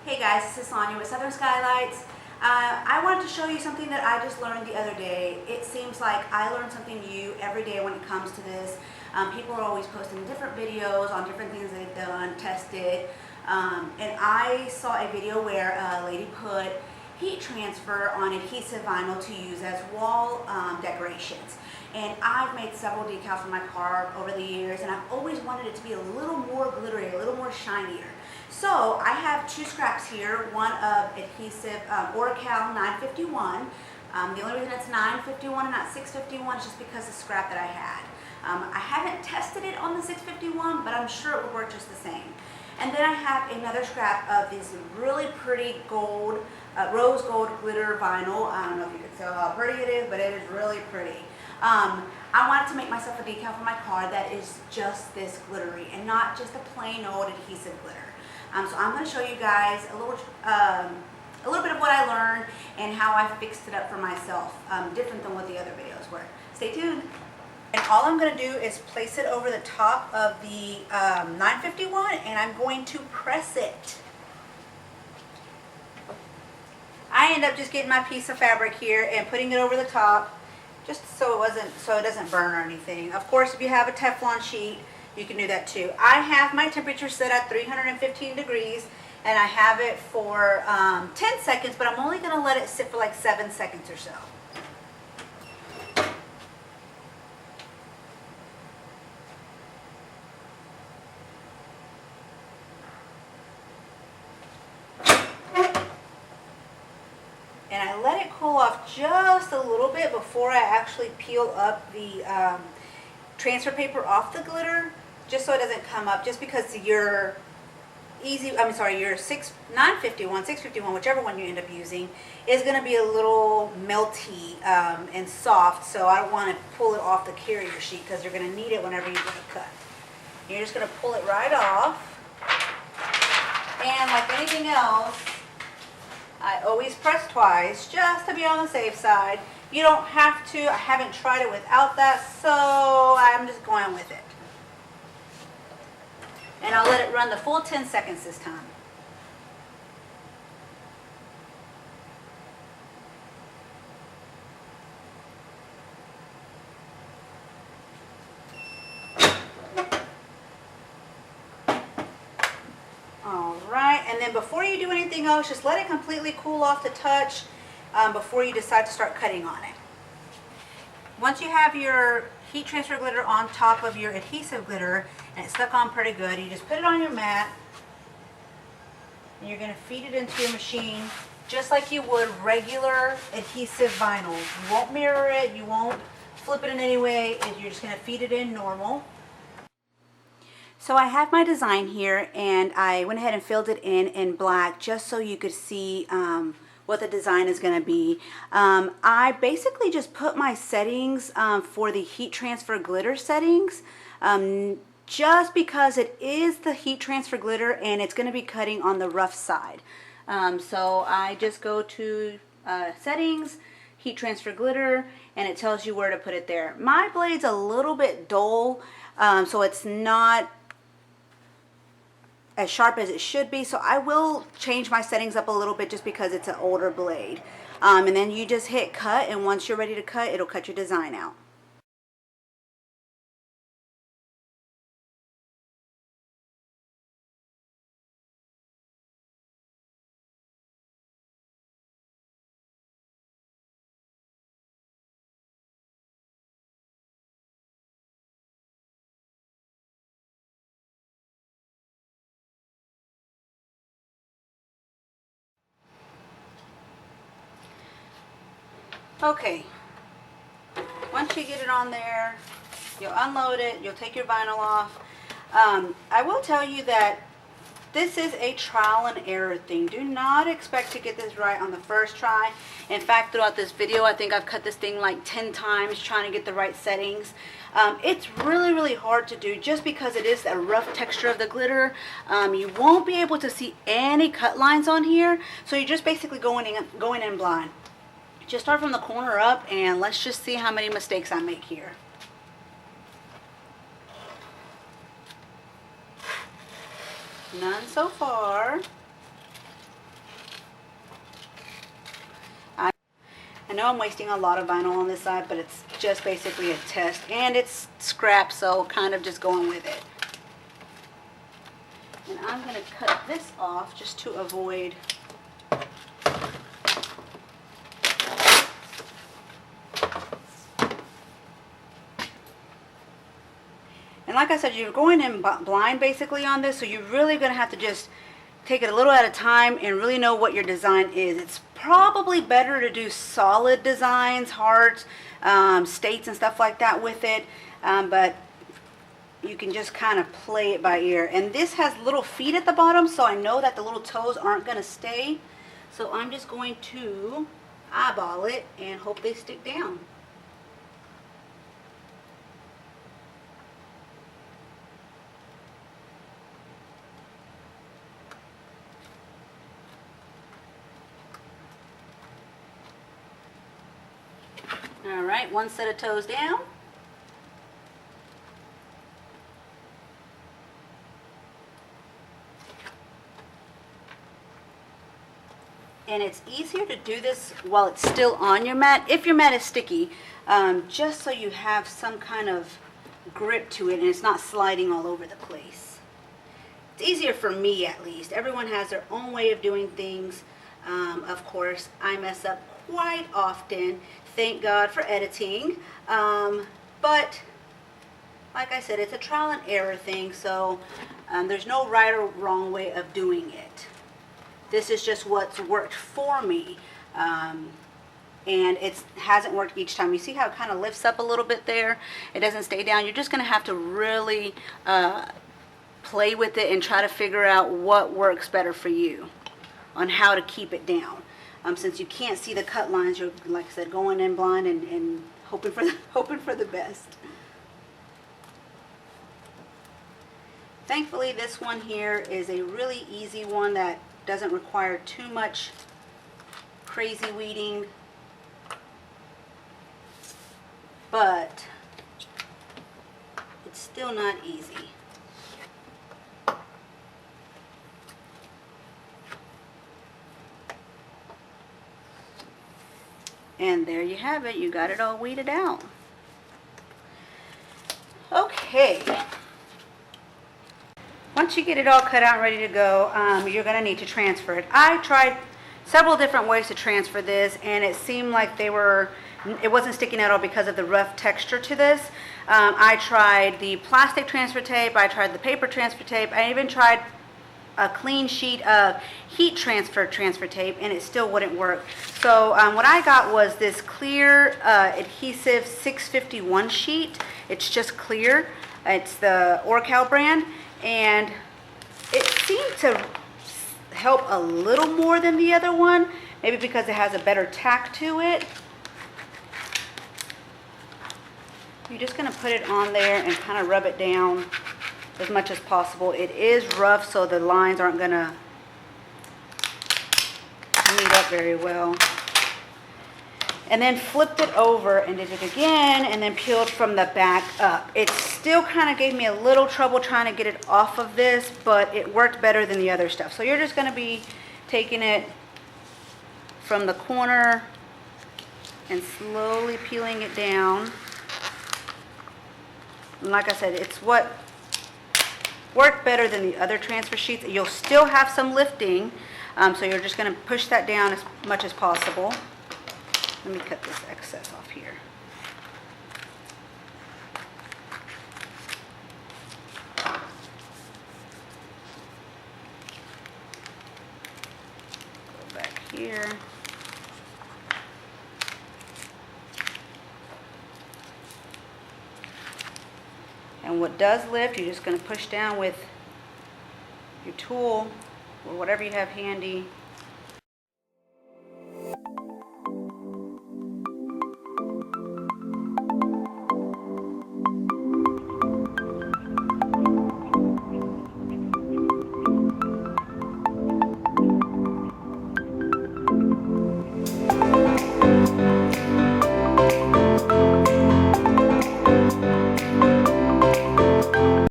Hey guys, this is Sonia with Southern Skylights. I wanted to show you something that I just learned the other day. It seems like I learn something new every day when it comes to this. People are always posting different videos on different things they've done, tested. And I saw a video where a lady put heat transfer on adhesive vinyl to use as wall decorations. And I've made several decals for my car over the years, and I've always wanted it to be a little more glittery, a little more shinier. So I have two scraps here, one of adhesive Oracal 951. The only reason it's 951 and not 651 is just because the scrap that I had. I haven't tested it on the 651, but I'm sure it would work just the same. And then I have another scrap of this really pretty gold, rose gold glitter vinyl. I don't know if you can tell how pretty it is, but it is really pretty. I wanted to make myself a decal for my car that is just this glittery and not just a plain old adhesive glitter. So I'm going to show you guys a little bit of what I learned and how I fixed it up for myself, different than what the other videos were. Stay tuned. And all I'm going to do is place it over the top of the 951, and I'm going to press it. I end up just getting my piece of fabric here and putting it over the top, just so it doesn't burn or anything. Of course, if you have a Teflon sheet, you can do that too. I have my temperature set at 315 degrees, and I have it for 10 seconds, but I'm only going to let it sit for like 7 seconds or so. And I let it cool off just a little bit before I actually peel up the transfer paper off the glitter, just so it doesn't come up, just because your 951, 651, whichever one you end up using, is going to be a little melty and soft, so I don't want to pull it off the carrier sheet because you're going to need it whenever you do a cut. You're just going to pull it right off, and like anything else, I always press twice just to be on the safe side. You don't have to. I haven't tried it without that, so I'm just going with it. And I'll let it run the full 10 seconds this time. Alright, and then before you do anything else, just let it completely cool off the touch before you decide to start cutting on it. Once you have your heat transfer glitter on top of your adhesive glitter and it's stuck on pretty good, you just put it on your mat and you're going to feed it into your machine just like you would regular adhesive vinyl. You won't mirror it, you won't flip it in any way, you're just going to feed it in normal. So I have my design here, and I went ahead and filled it in black just so you could see what the design is going to be. I basically just put my settings for the heat transfer glitter settings just because it is the heat transfer glitter and it's going to be cutting on the rough side. So I just go to settings, heat transfer glitter, and it tells you where to put it there. My blade's a little bit dull, so it's not as sharp as it should be, so I will change my settings up a little bit just because it's an older blade. And then you just hit cut, and once you're ready to cut, it'll cut your design out. Okay, once you get it on there, you'll unload it, you'll take your vinyl off. I will tell you that this is a trial and error thing. Do not expect to get this right on the first try. In fact, throughout this video, I think I've cut this thing like 10 times trying to get the right settings. It's really hard to do just because it is a rough texture of the glitter. You won't be able to see any cut lines on here, so you're just basically going in blind. Just start from the corner up, and let's just see how many mistakes I make here. None so far. know I'm wasting a lot of vinyl on this side, but it's just basically a test, and it's scrap, so kind of just going with it. And I'm going to cut this off just to avoid and like I said, you're going in blind basically on this, so you're really going to have to just take it a little at a time and really know what your design is. It's probably better to do solid designs, hearts, states and stuff like that with it, but you can just kind of play it by ear. And this has little feet at the bottom, so I know that the little toes aren't going to stay. So I'm just going to eyeball it and hope they stick down. All right, one set of toes down. And it's easier to do this while it's still on your mat, if your mat is sticky, just so you have some kind of grip to it and it's not sliding all over the place. It's easier for me, at least. Everyone has their own way of doing things. Of course, I mess up quite often. Thank God for editing. But like I said, it's a trial and error thing, so there's no right or wrong way of doing it. This is just what's worked for me, and it hasn't worked each time. You see how it kind of lifts up a little bit there? It doesn't stay down. You're just going to have to really play with it and try to figure out what works better for you on how to keep it down. Since you can't see the cut lines, you're, like I said, going in blind and hoping for the best. Thankfully, this one here is a really easy one that doesn't require too much crazy weeding, but it's still not easy. And there you have it. You got it all weeded out. Okay. Once you get it all cut out and ready to go, you're going to need to transfer it. I tried several different ways to transfer this, and it seemed like it wasn't sticking at all because of the rough texture to this. I tried the plastic transfer tape, I tried the paper transfer tape, I even tried a clean sheet of heat transfer tape, and it still wouldn't work. So what I got was this clear adhesive 651 sheet. It's just clear. It's the Oracal brand, and it seemed to help a little more than the other one, maybe because it has a better tack to it. You're just going to put it on there and kind of rub it down as much as possible. It is rough, so the lines aren't going to meet up very well. And then flipped it over and did it again, and then peeled from the back up. It still kind of gave me a little trouble trying to get it off of this, but it worked better than the other stuff. So you're just going to be taking it from the corner and slowly peeling it down. And like I said, it's what worked better than the other transfer sheets. You'll still have some lifting, so you're just going to push that down as much as possible. Let me cut this excess off here. Go back here. And what does lift, you're just going to push down with your tool or whatever you have handy.